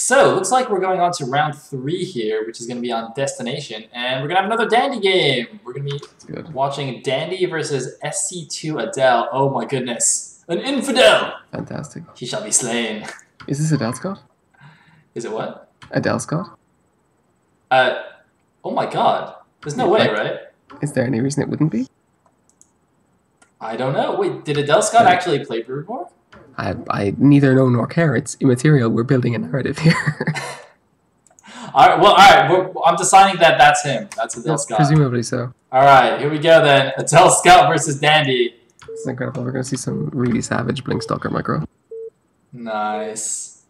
So, looks like we're going on to round 3 here, which is going to be on Destination. And we're going to have another Dandy game. We're going to be watching Dandy versus SC2 Adele. Oh my goodness. An infidel! Fantastic. He shall be slain. Is this Adelscott? Is it what? Adelscott? Oh my god. There's no way, right? Is there any reason it wouldn't be? I don't know. Wait, did Adelscott actually play Brood War? I neither know nor care. It's immaterial. We're building a narrative here. Alright, I'm deciding that that's him. That's Adelscott. Presumably so. Alright, here we go then. Adelscott versus Dandy. This is incredible. We're going to see some really savage Blinkstalker micro. Nice.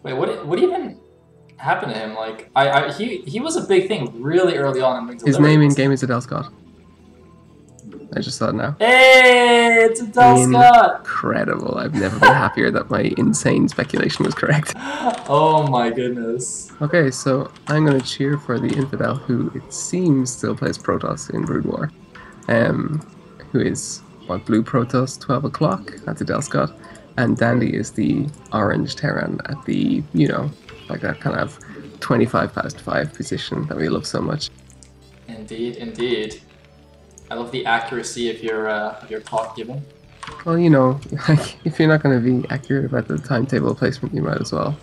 Wait, what even happened to him? Like, he was a big thing really early on in Wings of His Liberty. name in game is Adelscott. I just saw it now. Hey, it's Adelscott! Incredible. I've never been happier that my insane speculation was correct. Oh my goodness. Okay, so I'm going to cheer for the Infidel, who it seems still plays Protoss in Brood War. Who is, what, Blue Protoss, 12 o'clock? That's Adelscott. And Dandy is the orange Terran at the, you know, like that kind of 25 past 5 position that we love so much. Indeed, indeed. I love the accuracy of your clock giving. Well, you know, like, if you're not going to be accurate about the timetable placement, you might as well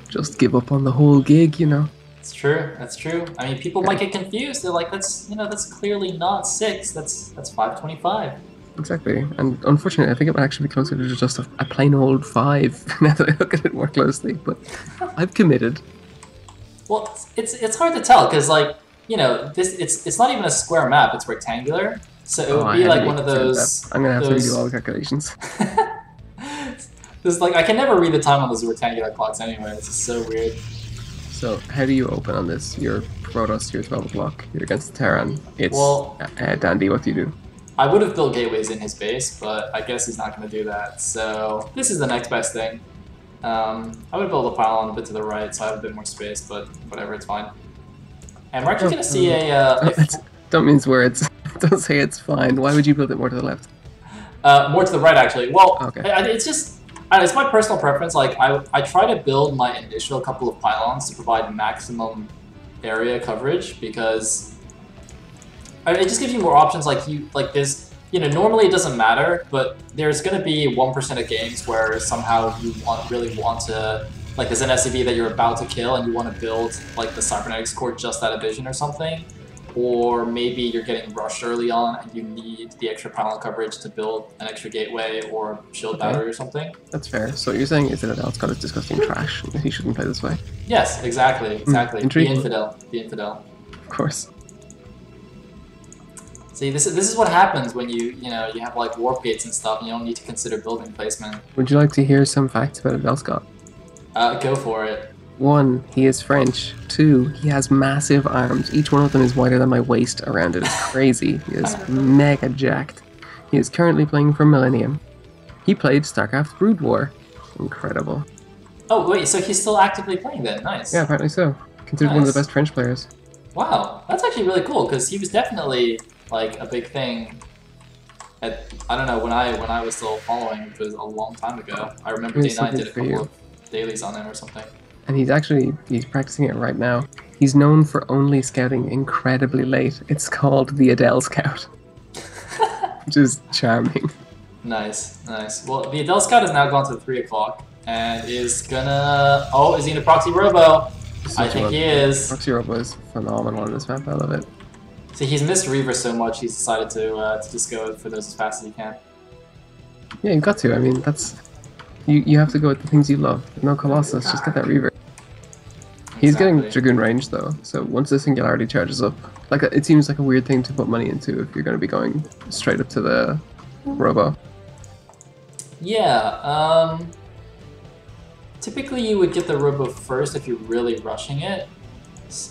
just give up on the whole gig, you know. It's true. That's true. I mean, people might get confused. They're like, that's clearly not 6. That's 5:25. Exactly. And unfortunately, I think it might actually be closer to just a plain old 5 now that I look at it more closely. But I've committed. Well, it's hard to tell because, like, you know, it's not even a square map. It's rectangular. So it would be like one of those. I'm gonna have to redo all the calculations. This like I can never read the time on those rectangular clocks anyway. This is so weird. So how do you open on this? You're Protoss, you're 12 o'clock, you're against the Terran. It's Dandy, what do you do? I would have built gateways in his base, but I guess he's not going to do that. So this is the next best thing. I would build a pylon a bit to the right so I have a bit more space, but whatever, it's fine. And we're actually going to see don't mince words. Don't say it's fine. Why would you build it more to the left? More to the right, actually. Well, okay. It's just... it's my personal preference. Like, I try to build my initial couple of pylons to provide maximum area coverage because it just gives you more options. Like there's, you know, normally it doesn't matter, but there's gonna be 1% of games where somehow you really want to, like, there's an SCV that you're about to kill and you want to build like the cybernetics core just out of vision or something. Or maybe you're getting rushed early on and you need the extra pylon coverage to build an extra gateway or shield battery or something. That's fair. So what you're saying is that Adelscott is disgusting trash and he shouldn't play this way? Yes, exactly. The infidel. Of course. See, this is what happens when you have like warp gates and stuff and you don't need to consider building placement. Would you like to hear some facts about Adelscott? Go for it. 1, he is French. 2, he has massive arms. Each one of them is wider than my waist around it. It's crazy. He is mega jacked. He is currently playing for Millennium. He played StarCraft Brood War. Incredible. Oh, wait, so he's still actively playing then? Nice. Yeah, apparently so. Considered one of the best French players. Wow, that's actually really cool, because he was definitely, like, a big thing at, I don't know, when I was still following, which was a long time ago. I remember Day9 did a couple of dailies on him or something. And he's practicing it right now. He's known for only scouting incredibly late. It's called the Adelscott. Which is charming. Nice, nice. Well, the Adelscott has now gone to 3 o'clock and is gonna... Oh, is he gonna proxy Robo? I think he is. Proxy Robo is phenomenal on this map. I love it. See, he's missed Reaver so much, he's decided to just go for those as fast as he can. Yeah, you've got to. I mean, that's... You have to go with the things you love. No Colossus, just get that Reaver. He's getting Dragoon range though, so once the Singularity charges up, like, it seems like a weird thing to put money into if you're going to be going straight up to the Robo. Yeah, typically you would get the Robo first if you're really rushing it.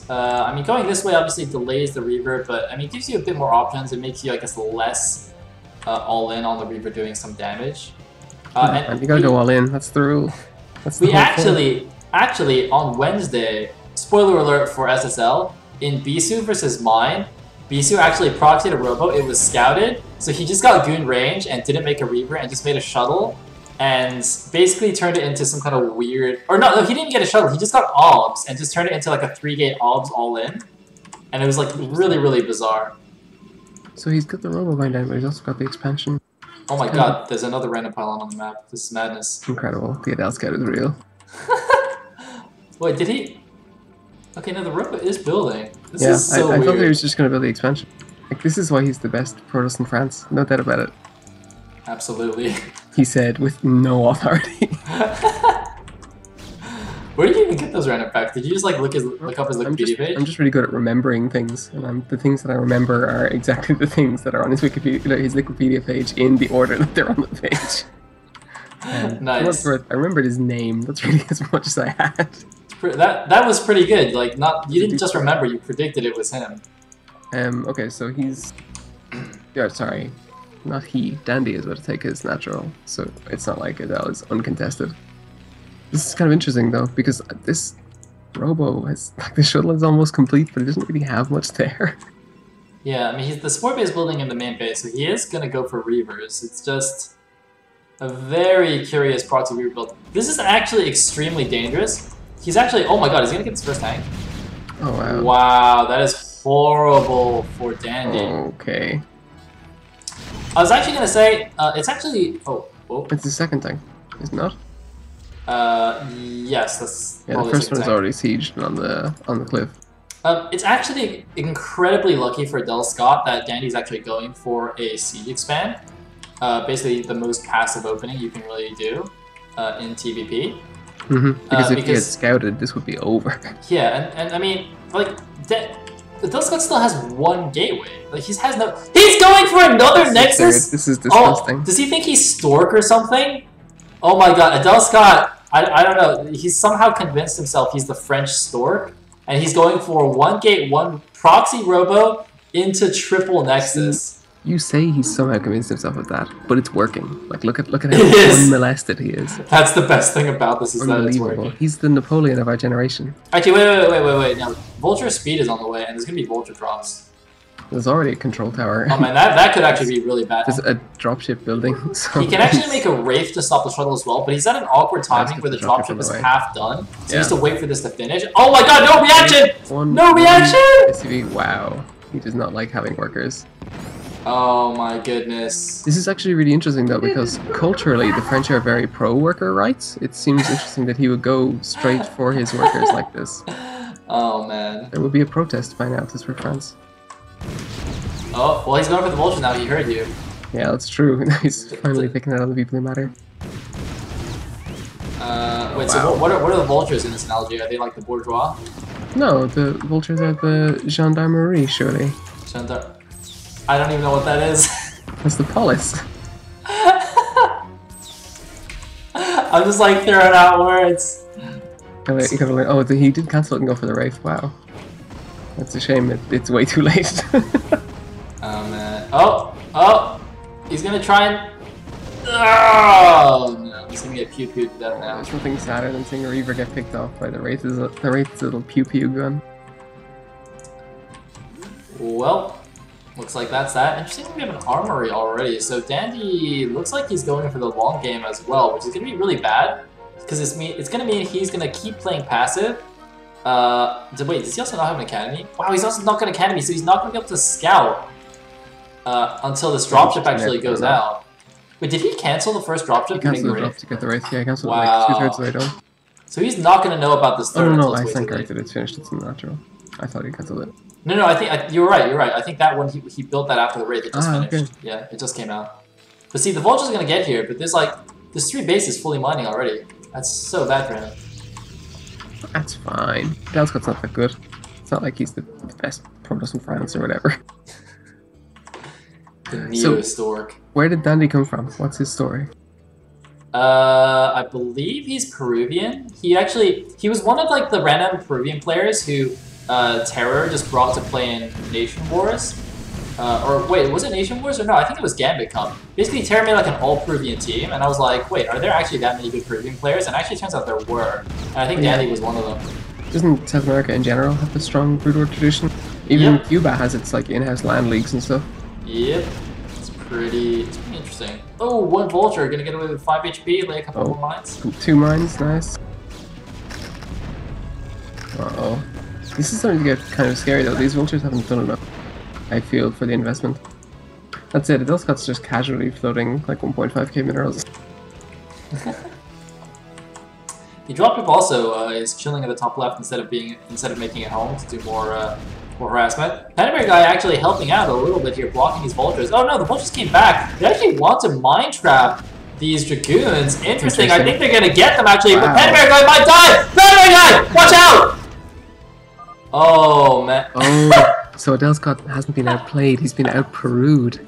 I mean, going this way obviously delays the Reaver, but I mean, it gives you a bit more options. It makes you, I guess, less all-in on the Reaver doing some damage. And you gotta go all in. That's the rule. That's the actually on Wednesday, spoiler alert for SSL, in Bisu versus mine, Bisu actually proxied a Robo. It was scouted, so he just got Goon range and didn't make a Reaver and just made a shuttle. and basically turned it into some kind of weird... Or no, he didn't get a shuttle. He just got obs and just turned it into like a 3-gate obs all in. And it was like really, really bizarre. So he's got the Robo-Bind down, but he's also got the expansion. Oh my god, there's another random pylon on the map. This is madness. Incredible. The Adelscott is real. Wait, did he... Okay, no, the Robo is building. This yeah, is so I weird. thought he was just going to build the expansion. Like, this is why he's the best Protoss in France. No doubt about it. Absolutely. He said with no authority. Where did you even get those random facts? Did you just like look up his Wikipedia page? I'm just really good at remembering things, and the things that I remember are exactly the things that are on his Wikipedia page in the order that they're on the page. Nice. I remembered his name. That's really as much as I had. That was pretty good. Like, you didn't just remember; you predicted it was him. Okay, so he's... Yeah, sorry. Not he. Dandy is about to take his natural, so it's not like Adele is uncontested. This is kind of interesting, though, because this Robo has... Like, the shuttle is almost complete, but it doesn't really have much there. Yeah, I mean, he's the support base building in the main base, so he is going to go for Reavers. It's just a very curious proxy Reaver build. This is actually extremely dangerous. He's actually... Oh my god, is he going to get his first tank? Oh, wow. Wow, that is horrible for Dandy. Okay. I was actually going to say, it's actually... Oh, whoa. It's the second tank, isn't it? Yes, that's yeah. The first one is already sieged on the cliff. It's actually incredibly lucky for Adelscott that Dandy's actually going for a siege expand. Basically, the most passive opening you can really do in TVP. Because if he had scouted, this would be over. Yeah, and I mean, like, Adelscott still has one gateway. Like, He's going for another Nexus? This is disgusting. Oh, does he think he's Stork or something? Oh my god, Adelscott, I don't know, he's somehow convinced himself he's the French Stork, and he's going for 1 gate, 1 proxy robo into triple Nexus. You say he's somehow convinced himself of that, but it's working. Like, look at how unmolested he is. That's the best thing about this, is that it's working. He's the Napoleon of our generation. Actually, wait. Now, Vulture speed is on the way, and there's going to be Vulture drops. There's already a control tower. Oh man, that could actually be really bad. There's a dropship building. So he can actually make a Wraith to stop the shuttle as well, but he's at an awkward timing where the dropship is half done, so he has to wait for this to finish. Oh my god, no reaction! No reaction! SUV, wow. He does not like having workers. Oh my goodness. This is actually really interesting though, because culturally the French are very pro-worker rights. It seems interesting that he would go straight for his workers like this. Oh man. There would be a protest by now if this were France. Oh, well he's going for the Vulture now, he heard you. Yeah, that's true. He's finally picking out all the people who matter. Wait, so what are the Vultures in this analogy? Are they like the bourgeois? No, the Vultures are the gendarmerie, surely. I don't even know what that is. That's the police. I'm just like throwing out words. Oh, he did cancel it and go for the Wraith. Wow. That's a shame. It's way too late. Oh man. Oh! He's gonna try and... Oh no, he's gonna get pew-pewed to death now. There's nothing sadder than seeing a Reaver get picked off by the Wraith's little pew-pew gun. Well, looks like that's that. Interesting, we have an armory already. So Dandy looks like he's going for the long game as well, which is going to be really bad. Because it's going to mean he's going to keep playing passive. Wait, does he also not have an academy? Wow, he's also not got an academy, so he's not going to be able to scout until this dropship actually goes out. Wait, did he cancel the first dropship? He canceled the drop to get the Wraith. Yeah, he canceled wow. Like 2/3 of the way down. So he's not going to know about this third. Oh no, I think corrected. It's finished. It's in the natural. I thought he canceled it. No, I think you're right. You're right. I think that one he built that after the raid. It just finished. Okay. Yeah, it just came out. But see, the Vulture's gonna get here, but there's 3 bases fully mining already. That's so bad for him. That's fine. Adelscott's not that good. It's not like he's the best Protoss in France or whatever. The neo-stork. Where did Dandy come from? What's his story? I believe he's Peruvian. He was one of like the random Peruvian players who Terror just brought to play in Nation Wars. Or wait, was it Nation Wars or no? I think it was Gambit Cup. Basically, Terror made like an all-Peruvian team, and I was like, wait, are there actually that many good Peruvian players? And actually, it turns out there were. And I think Dandy was one of them. Doesn't South America in general have a strong Brood War tradition? Even Cuba has its like in-house land leagues and stuff. Yep. It's pretty interesting. Oh, one Vulture, gonna get away with 5 HP, lay a couple more mines. 2 mines, nice. Uh-oh. This is starting to get kind of scary though. These Vultures haven't done enough, I feel, for the investment. That's it, Adelscott's just casually floating like 1.5k minerals. The dropship also is chilling at the top left instead of making it home to do more harassment. Panabear guy actually helping out a little bit here, blocking these Vultures. Oh no, the Vultures came back. They actually want to mine trap these Dragoons. Interesting. I think they're gonna get them actually, but Panabear guy might die! Panabear guy! Watch out! Oh man. Oh, so Adelscott hasn't been outplayed, he's been outperued.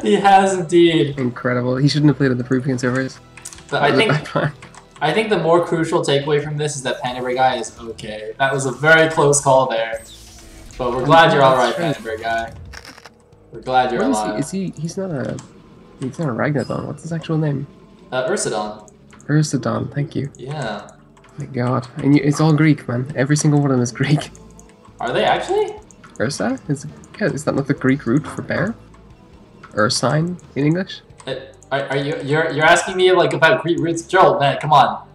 He has indeed. Incredible. He shouldn't have played on the Peruvian servers. But I think the more crucial takeaway from this is that Panabear guy is okay. That was a very close call there. But we're glad you're alright, Panabear guy. We're glad you're alive. He's not a Ragnadon. What's his actual name? Ursidon. Ursidon, thank you. Yeah. My god. And it's all Greek, man. Every single one of them is Greek. Are they actually? Ursa? Is that not the Greek root for bear? Ursine in English? You're asking me like about Greek roots, Joel? Man, come on.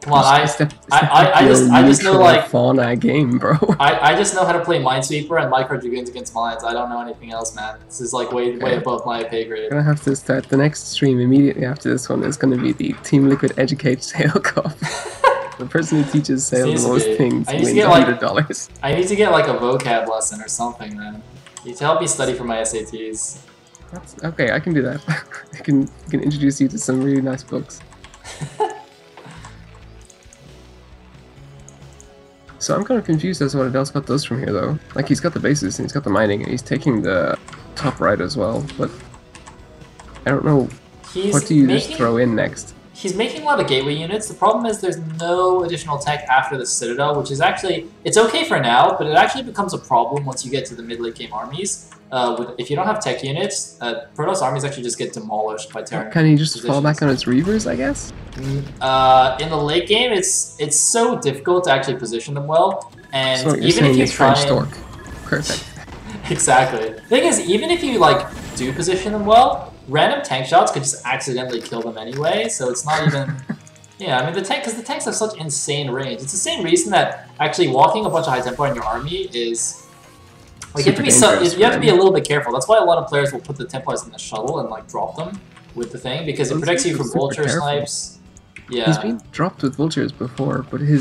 I just know like fauna game, bro. I just know how to play Minesweeper and Micro Dragoons against mines. I don't know anything else, man. This is like way above my pay grade. I'm gonna have to start the next stream immediately after this one. Is gonna be the Team Liquid Educate Sale Cup. The person who teaches Sale the most things wins $100. I need to get like a vocab lesson or something, man. You need to help me study for my SATs. Okay, I can do that. I can introduce you to some really nice books. So I'm kind of confused as to what Adelscott does from here, though. Like, he's got the bases, and he's got the mining, and he's taking the top right as well, but I don't know, what do you just throw in next? He's making a lot of gateway units. The problem is there's no additional tech after the Citadel, which is actually, it's okay for now, but it actually becomes a problem once you get to the mid-late game armies. If you don't have tech units, Protoss armies actually just get demolished by Terran. Can he just fall back on its Reavers, I guess? In the late game, it's so difficult to actually position them well, and so even if you try Stork. Perfect. Exactly. The thing is, even if you like do position them well, random tank shots could just accidentally kill them anyway, so it's not even... Yeah, I mean, because the tanks have such insane range. It's the same reason that actually walking a bunch of high tempo in your army is... Like, you have to be a little bit careful. That's why a lot of players will put the Templars in the shuttle and like drop them with the thing, because it protects you from vulture snipes. Yeah. He's been dropped with vultures before, but the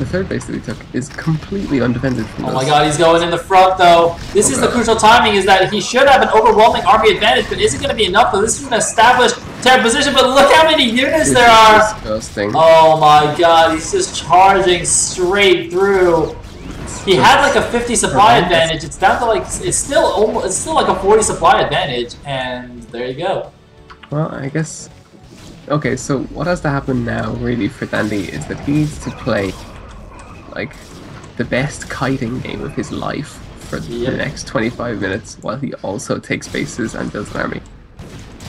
third base that he took is completely undefended from Oh my god, he's going in the front though. This is the crucial timing, is that he should have an overwhelming army advantage, but isn't going to be enough though. This is an established Terran position, but look how many units there are! Disgusting. Oh my god, he's just charging straight through. He had like a 50 supply advantage. It's down to like, it's still like a 40 supply advantage, and there you go. Well, I guess... Okay, so what has to happen now, really, for Dandy is that he needs to play, like, the best kiting game of his life for the next 25 minutes, while he also takes bases and builds an army.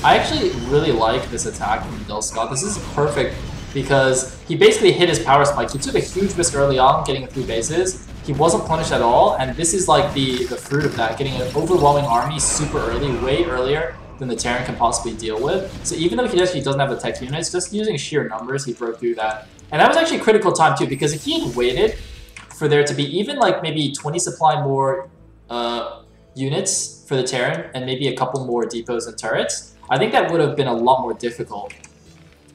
I actually really like this attack from Adelscott. This is perfect, because he basically hit his power spike. He took a huge risk early on, getting a 3 bases. He wasn't punished at all, and this is like the fruit of that, getting an overwhelming army super early, way earlier than the Terran can possibly deal with. So even though he actually doesn't have the tech units, just using sheer numbers, he broke through that. And that was actually a critical time too, because if he had waited for there to be even like maybe 20 supply more units for the Terran, and maybe a couple more depots and turrets, I think that would have been a lot more difficult.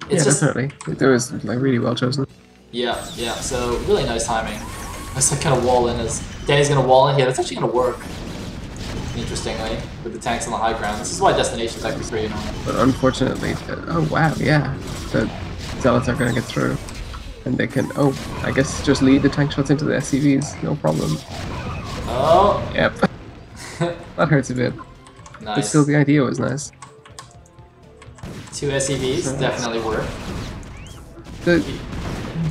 It's definitely. It was like really well chosen. Yeah, so really nice timing. That's like kind of wall in as Danny's gonna wall in here. That's actually gonna work. Interestingly, with the tanks on the high ground. This is why Destination's actually pretty annoying. But unfortunately, oh wow, yeah, the Zealots are gonna get through. And they can, I guess just lead the tank shots into the SCVs, no problem. Oh! Yep. That hurts a bit. Nice. But still, the idea was nice. 2 SCVs, definitely work. The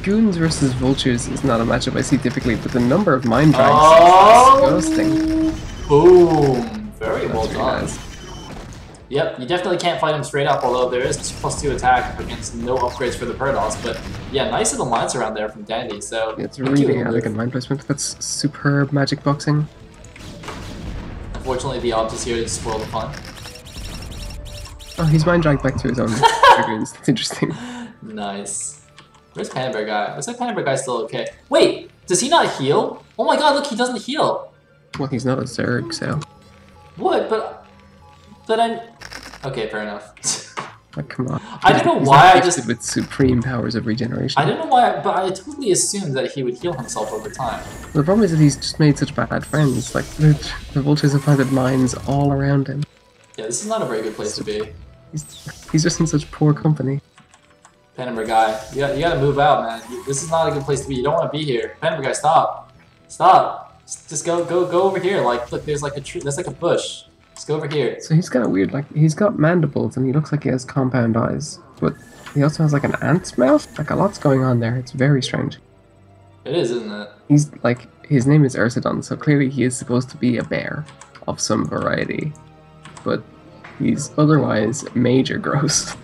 Goons versus Vultures is not a matchup I see typically, but the number of mind drags is disgusting. Boom! Very well really done. Nice. Yep, you definitely can't fight him straight up, although there is +2 attack against no upgrades for the Protoss, but yeah, nice little mines around there from Dandy, so... Yeah, it's really elegant mine placement. That's superb magic boxing. Unfortunately, the odds is here to spoil the fun. Oh, he's mind dragged back to his own dragoons. That's interesting. Nice. Where's Panda Bear Guy? Looks like Panda Bear Guy's still okay. Wait, does he not heal? Oh my god, look, he doesn't heal. Well, he's not a Zerg, so... What? But I'm... Okay, fair enough. Like, come on. I don't know why I just... with supreme powers of regeneration. I don't know why, but I totally assumed that he would heal himself over time. The problem is that he's just made such bad friends. Like, the vultures have planted mines all around him. Yeah, this is not a very good place to be. He's just in such poor company. Panda Bear Guy, you gotta move out, man. This is not a good place to be. You don't want to be here. Panda Bear Guy, stop. Stop. Just go over here. Like, look, there's like a tree. There's like a bush. Just go over here. So he's kind of weird. Like, he's got mandibles and he looks like he has compound eyes, but he also has like an ant's mouth. Like, a lot's going on there. It's very strange. It is, isn't it? He's like, his name is Ursidon, so clearly he is supposed to be a bear of some variety, but he's otherwise major gross.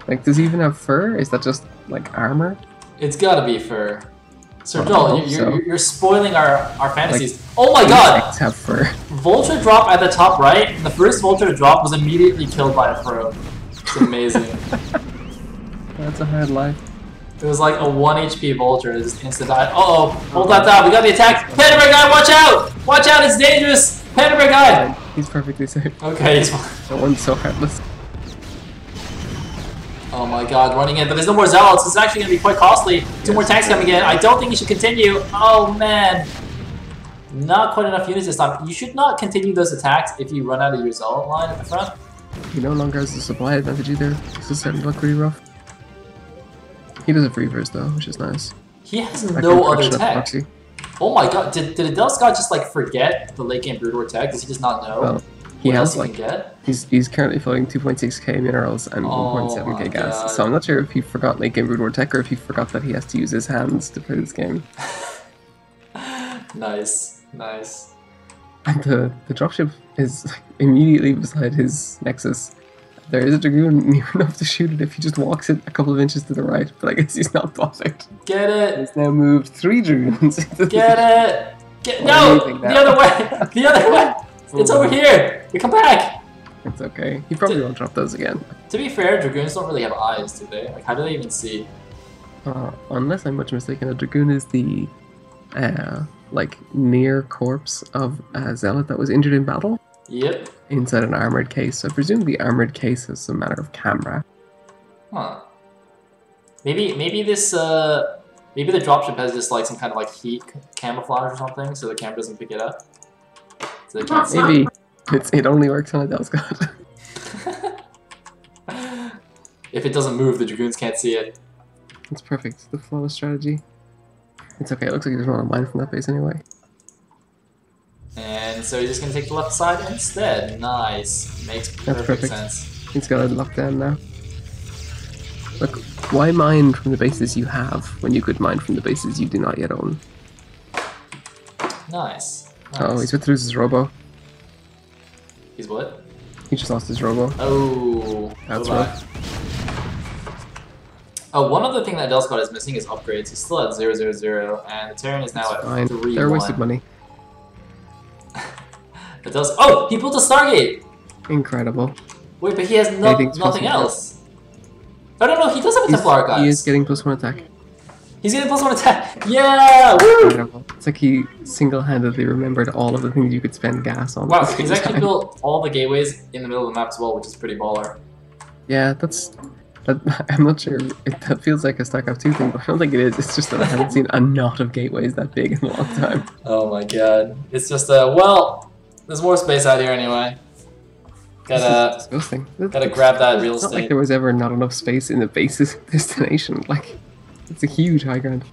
Like, does he even have fur? Is that just like armor? It's gotta be fur. Sir Well, Joel, you're spoiling our fantasies. Like, oh my god! Insects have fur. Vulture drop at the top right, and the first vulture to drop was immediately killed by a pro. It's amazing. That's a hard life. It was like a 1 HP vulture, just instant died. Uh-oh, hold that down, we got the attack! Panda Bear Guy, watch out! Watch out, it's dangerous! Panda Bear Guy! He's perfectly safe. Okay, he's fine. That one's so heartless. Oh my god, running in, but there's no more zealots. This is actually going to be quite costly. Two more tanks coming in. I don't think you should continue. Oh man. Not quite enough units this time. You should not continue those attacks if you run out of your zealot line at the front. He no longer has the supply advantage either. This is starting to look pretty rough. He does have reavers though, which is nice. He has no other tech. Oh my god, did Adelscott just like forget the late game Brood War tech? Does he just not know? Well, he what has else like he can get? he's currently floating 2.6k minerals and 1.7k gas. God. So I'm not sure if he forgot late game Brood War tech or if he forgot that he has to use his hands to play this game. Nice, nice. And the dropship is like, immediately beside his nexus. There is a dragoon near enough to shoot it if he just walks it a couple of inches to the right, but I guess he's not bothered. Get it! He's now moved 3 dragoons into Get it! No! The other way! The other way! It's over here! We come back! It's okay. He probably won't drop those again. To be fair, dragoons don't really have eyes, do they? Like, how do they even see? Unless I'm much mistaken, a dragoon is the like near corpse of a zealot that was injured in battle. Yep. Inside an armored case. So I presume the armored case is a matter of camera. Huh. Maybe this maybe the dropship has just like some kind of like heat camouflage or something, so the camera doesn't pick it up. So they can't see. Maybe it only works on Adelscott. If it doesn't move, the dragoons can't see it. That's perfect. The flawless strategy. It's okay. It looks like there's not a mine from that base anyway. And so he's just gonna take the left side instead. Nice. Makes perfect sense. He's got it locked down now. Look, why mine from the bases you have when you could mine from the bases you do not yet own? Nice. Oh, he's about to lose his robo. He's what? He just lost his robo. Oh. That's rough. Oh, one other thing that Adelscott is missing is upgrades. He's still at 000, and the Terran is now at 3-1. They're wasted money. It does. Oh, he built a Stargate. Incredible. Wait, but he has nothing else. Oh no, he does have a Templar Archives. He is getting +1 attack. He's getting +1 attack. Yeah! Woo! Incredible. It's like he single-handedly remembered all of the things you could spend gas on. Wow, he's actually built all the gateways in the middle of the map as well, which is pretty baller. Yeah, I'm not sure. That feels like a StarCraft 2 thing, but I don't think it is. It's just that I haven't seen a knot of gateways that big in a long time. Oh my god. It's just, well, there's more space out here anyway. Gotta grab that real estate. It's not like there was ever not enough space in the base's destination. Like, it's a huge high ground.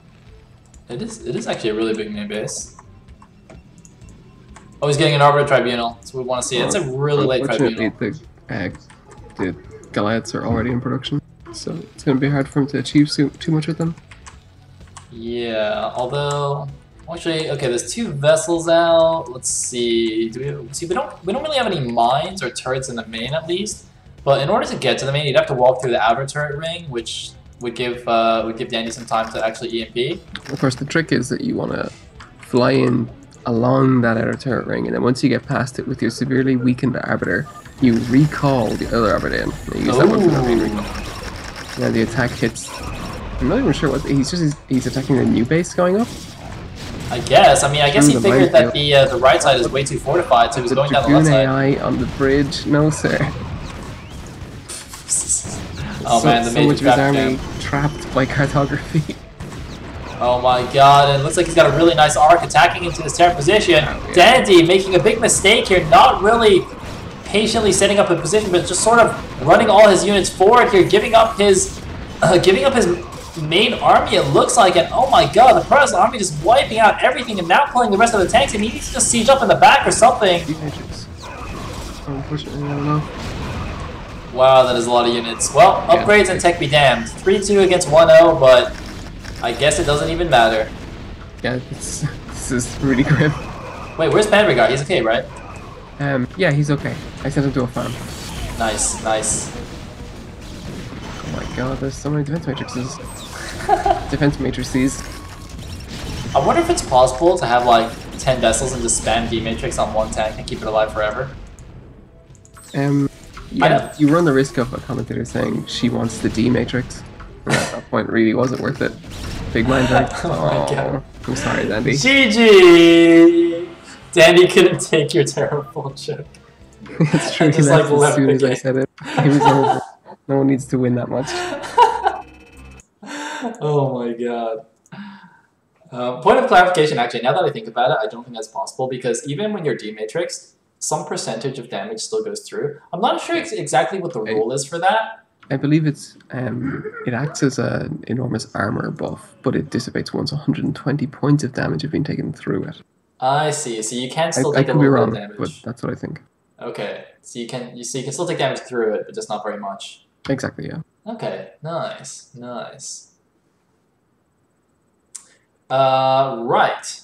It is actually a really big main base. Oh, he's getting an Arbiter Tribunal. That's what we want to see. It's a really late Tribunal. The Goliaths are already in production, so it's going to be hard for him to achieve too much with them. Yeah, although actually, okay, there's 2 vessels out. Let's see. We don't really have any mines or turrets in the main at least. But in order to get to the main, you'd have to walk through the outer turret ring, which would give Dandy some time to actually EMP. Of course, the trick is that you want to fly in along that outer turret ring, and then once you get past it with your severely weakened Arbiter, you recall the other Aberdeen. You use that one for that main recall. Now the attack hits. I'm not even sure what he's attacking the new base going up. I guess. I mean, I guess he figured that the right side is way too fortified, so he was going down the left side. AI on the bridge, no sir. Oh man, the so much of his army down. trapped by cartography. Oh my god, and it looks like he's got a really nice arc attacking into this Terran position. Oh, yeah. Dandy making a big mistake here, not really patiently setting up a position, but just sort of running all his units forward here, giving up his main army, it looks like, and oh my god, the Protoss army just wiping out everything and now pulling the rest of the tanks, and he needs to just siege up in the back or something. Unfortunately, I don't know. Wow, that is a lot of units. Well, upgrades and tech be damned. 3-2 against 1-0, but I guess it doesn't even matter. Yeah, this is really grim. Wait, where's Panregard? He's okay, right? Yeah, he's okay. I sent him to a farm. Nice, nice. Oh my god, there's so many defense matrices. Defense matrices. I wonder if it's possible to have like 10 vessels and just spam D-Matrix on one tank and keep it alive forever. Yeah, you run the risk of a commentator saying she wants the D-Matrix. And at that point, really wasn't worth it. Big mind drag. Oh my god. I'm sorry, Dandy. GG! Dandy couldn't take your terrible joke. It's true, he left as soon as I said it. He was over. No one needs to win that much. Oh my god. Point of clarification, actually, now that I think about it, I don't think that's possible, because even when you're D-Matrix, some percentage of damage still goes through. I'm not sure exactly what the rule is for that. I believe it acts as an enormous armor buff, but it dissipates once 120 points of damage have been taken through it. I see. So you can still take a little little wrong, damage. But that's what I think. Okay. So you can still take damage through it, but just not very much. Exactly, yeah. Okay. Nice. Nice. Right.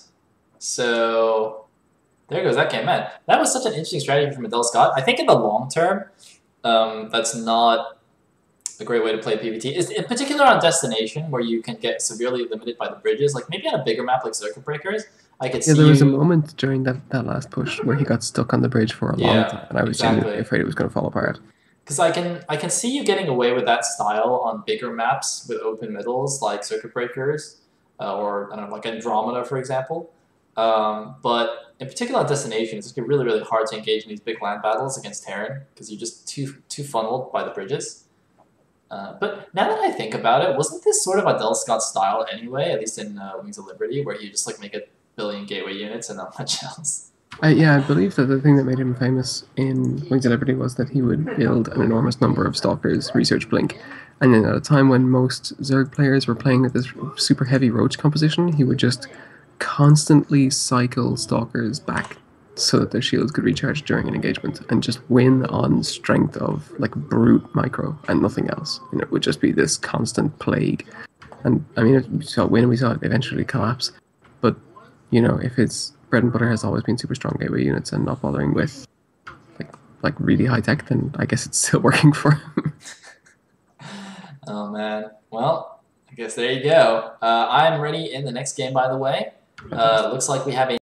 So there goes that game, man. That was such an interesting strategy from Adelscott. I think in the long term, that's not a great way to play PvT. Is in particular on destination, where you can get severely limited by the bridges. Like maybe on a bigger map like Circuit Breakers, I could see. Yeah, there was a moment during that last push where he got stuck on the bridge for a long time, and I was genuinely afraid it was going to fall apart. Because I can see you getting away with that style on bigger maps with open middles like Circuit Breakers, or I don't know, like Andromeda, for example. But in particular on destination, it's just really, really hard to engage in these big land battles against Terran because you're just too funneled by the bridges. But now that I think about it, wasn't this sort of Adelscott style anyway, at least in Wings of Liberty, where you just like make a billion gateway units and not much else? Yeah, I believe that the thing that made him famous in Wings of Liberty was that he would build an enormous number of Stalkers, research Blink, and then at a time when most Zerg players were playing with this super heavy Roach composition, he would just constantly cycle Stalkers back so that their shields could recharge during an engagement and just win on strength of like brute micro and nothing else. And it would just be this constant plague. And I mean, we saw it eventually collapse. But, you know, if his bread and butter has always been super strong gateway units and not bothering with like really high tech, then I guess it's still working for him. Oh man. Well, I guess there you go. I'm ready in the next game, by the way. Looks like we have a